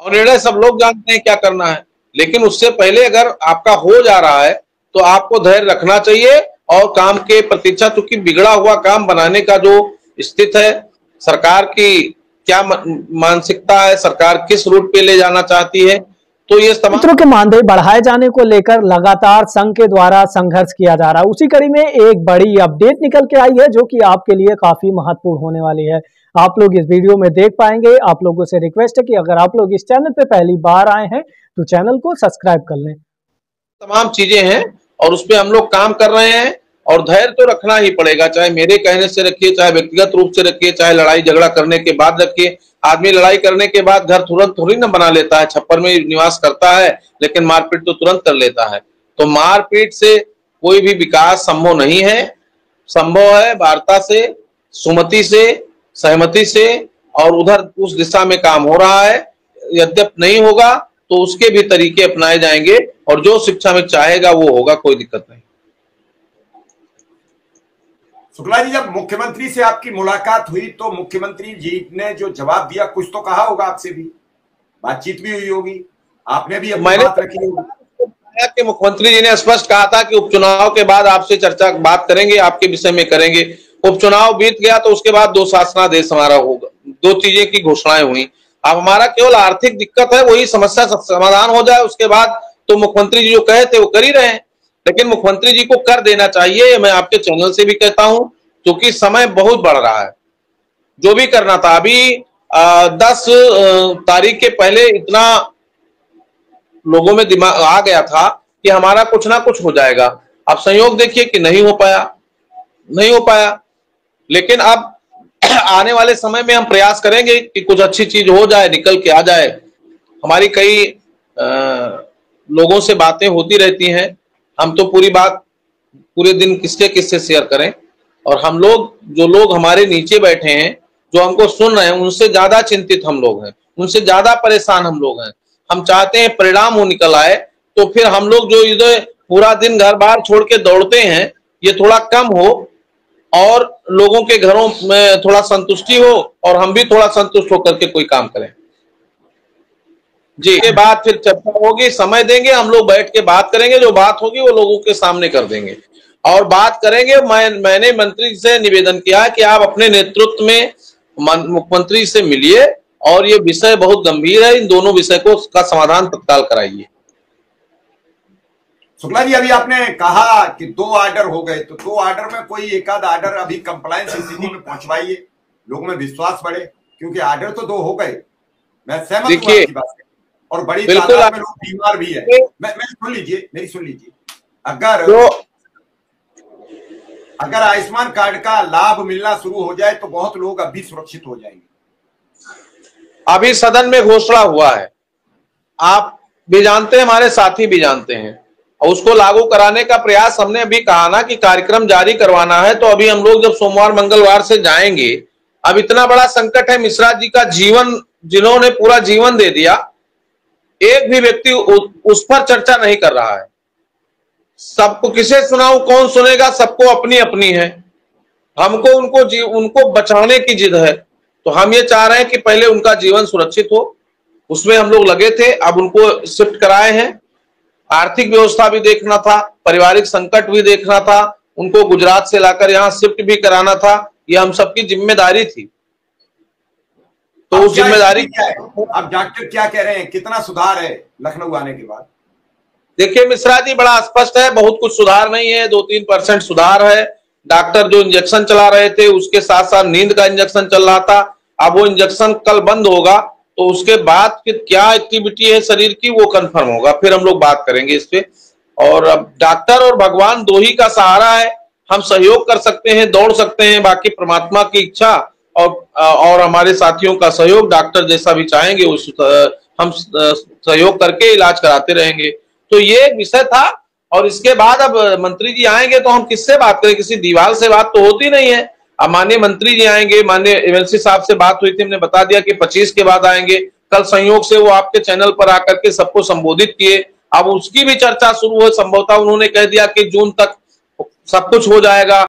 और निर्णय सब लोग जानते हैं क्या करना है, लेकिन उससे पहले अगर आपका हो जा रहा है तो आपको धैर्य रखना चाहिए और काम के प्रतीक्षा, चूंकि बिगड़ा हुआ काम बनाने का जो स्थिति है, सरकार की क्या मानसिकता है, सरकार किस रूट पे ले जाना चाहती है, तो ये मित्रों के मानदेय बढ़ाए जाने को लेकर लगातार संघ के द्वारा संघर्ष किया जा रहा है। उसी कड़ी में एक बड़ी अपडेट निकल के आई है जो कि आपके लिए काफी महत्वपूर्ण होने वाली है। आप लोग इस वीडियो में देख पाएंगे। आप लोगों से रिक्वेस्ट है कि अगर आप लोग इस चैनल पे पहली बार आए हैं तो चैनल को सब्सक्राइब कर लें। तमाम चीजें हैं और उस पर हम लोग काम कर रहे हैं और धैर्य तो रखना ही पड़ेगा, चाहे मेरे कहने से रखिए, चाहे व्यक्तिगत रूप से रखिए, चाहे लड़ाई झगड़ा करने के बाद रखिए। आदमी लड़ाई करने के बाद घर तुरंत थोड़ी ना बना लेता है, छप्पर में निवास करता है, लेकिन मारपीट तो तुरंत कर लेता है। तो मारपीट से कोई भी विकास संभव नहीं है। संभव है वार्ता से, सुमति से, सहमति से, और उधर उस दिशा में काम हो रहा है। यद्यप नहीं होगा तो उसके भी तरीके अपनाए जाएंगे और जो शिक्षा में चाहेगा वो होगा, कोई दिक्कत नहीं। शुक्ला जी, जब मुख्यमंत्री से आपकी मुलाकात हुई तो मुख्यमंत्री जी ने जो जवाब दिया, कुछ तो कहा होगा आपसे भी, बातचीत भी हुई होगी, आपने भी अपनी बात रखी होगी। कि मुख्यमंत्री जी ने स्पष्ट कहा था कि उपचुनाव के बाद आपसे चर्चा बात करेंगे, आपके विषय में करेंगे। उपचुनाव बीत गया तो उसके बाद 2 शासनादेश हमारा होगा, 2 चीजें की घोषणाएं हुई। अब हमारा केवल आर्थिक दिक्कत है, वही समस्या समाधान हो जाए, उसके बाद तो मुख्यमंत्री जी जो कहे थे वो कर ही रहे हैं। लेकिन मुख्यमंत्री जी को कर देना चाहिए, मैं आपके चैनल से भी कहता हूं, क्योंकि समय बहुत बढ़ रहा है। जो भी करना था, अभी 10 तारीख के पहले इतना लोगों में दिमाग आ गया था कि हमारा कुछ ना कुछ हो जाएगा। अब संयोग देखिए कि नहीं हो पाया। लेकिन अब आने वाले समय में हम प्रयास करेंगे कि कुछ अच्छी चीज हो जाए, निकल के आ जाए। हमारी कई लोगों से बातें होती रहती हैं, हम तो पूरे दिन किससे शेयर करें। और हम लोग, जो लोग हमारे नीचे बैठे हैं, जो हमको सुन रहे हैं, उनसे ज्यादा चिंतित हम लोग हैं, उनसे ज्यादा परेशान हम लोग हैं। हम चाहते हैं परिणाम हो निकल आए, तो फिर हम लोग जो इधर पूरा दिन घर बार छोड़ के दौड़ते हैं, ये थोड़ा कम हो और लोगों के घरों में थोड़ा संतुष्टि हो और हम भी थोड़ा संतुष्ट होकर के कोई काम करें। जी, के बाद फिर चर्चा होगी, समय देंगे, हम लोग बैठ के बात करेंगे, जो बात होगी वो लोगों के सामने कर देंगे और बात करेंगे। मैंने मंत्री से निवेदन किया कि आप अपने नेतृत्व में मुख्यमंत्री से मिलिए और ये विषय बहुत गंभीर है, इन दोनों विषय का समाधान तत्काल कराइए। शुक्ला जी, अभी आपने कहा कि 2 ऑर्डर हो गए, तो 2 ऑर्डर में कोई एक आध ऑर्डर अभी कंप्लायंस स्थिति में पहुंचवाइए, लोगों में विश्वास बढ़े, क्योंकि ऑर्डर तो 2 हो गए। मैं सहमत हूं आपकी बात से, और बड़ी तादाद में लोग बीमार भी है। मेरी सुन लीजिए, अगर आयुष्मान कार्ड का लाभ मिलना शुरू हो जाए तो बहुत लोग अभी सुरक्षित हो जाएंगे। अभी सदन में घोषणा हुआ है, आप भी जानते हैं, हमारे साथी भी जानते हैं, और उसको लागू कराने का प्रयास हमने अभी कहा ना कि कार्यक्रम जारी करवाना है। तो अभी हम लोग जब सोमवार मंगलवार से जाएंगे, अब इतना बड़ा संकट है, मिश्रा जी का जीवन, जिन्होंने पूरा जीवन दे दिया, एक भी व्यक्ति उस पर चर्चा नहीं कर रहा है। सबको किसे सुनाऊं, कौन सुनेगा, सबको अपनी अपनी है। हमको उनको बचाने की जिद है, तो हम ये चाह रहे हैं कि पहले उनका जीवन सुरक्षित हो, उसमें हम लोग लगे थे। अब उनको शिफ्ट कराए हैं, आर्थिक व्यवस्था भी देखना था, पारिवारिक संकट भी देखना था, उनको गुजरात से लाकर यहाँ शिफ्ट भी कराना था, ये हम सबकी जिम्मेदारी थी। तो उस जिम्मेदारी क्या है? अब डॉक्टर क्या कह रहे हैं, कितना सुधार है लखनऊ आने के बाद? देखिए मिश्रा जी, बड़ा स्पष्ट है, बहुत कुछ सुधार नहीं है, 2-3% सुधार है। डॉक्टर जो इंजेक्शन चला रहे थे, उसके साथ साथ नींद का इंजेक्शन चल रहा था, अब वो इंजेक्शन कल बंद होगा, तो उसके बाद फिर क्या एक्टिविटी है शरीर की वो कंफर्म होगा, फिर हम लोग बात करेंगे इस पे। और अब डॉक्टर और भगवान 2 ही का सहारा है, हम सहयोग कर सकते हैं, दौड़ सकते हैं, बाकी परमात्मा की इच्छा और हमारे साथियों का सहयोग, डॉक्टर जैसा भी चाहेंगे उस हम सहयोग करके इलाज कराते रहेंगे। तो ये विषय था। और इसके बाद अब मंत्री जी आएंगे तो हम किससे बात करें, किसी दीवार से बात तो होती नहीं है। अब माननीय मंत्री जी आएंगे, माननीय एमएलसी साहब से बात हुई थी, हमने बता दिया कि 25 के बाद आएंगे। कल संयोग से वो आपके चैनल पर आकर के सबको संबोधित किए, अब उसकी भी चर्चा शुरू हो। संभवतः उन्होंने कह दिया कि जून तक सब कुछ हो जाएगा।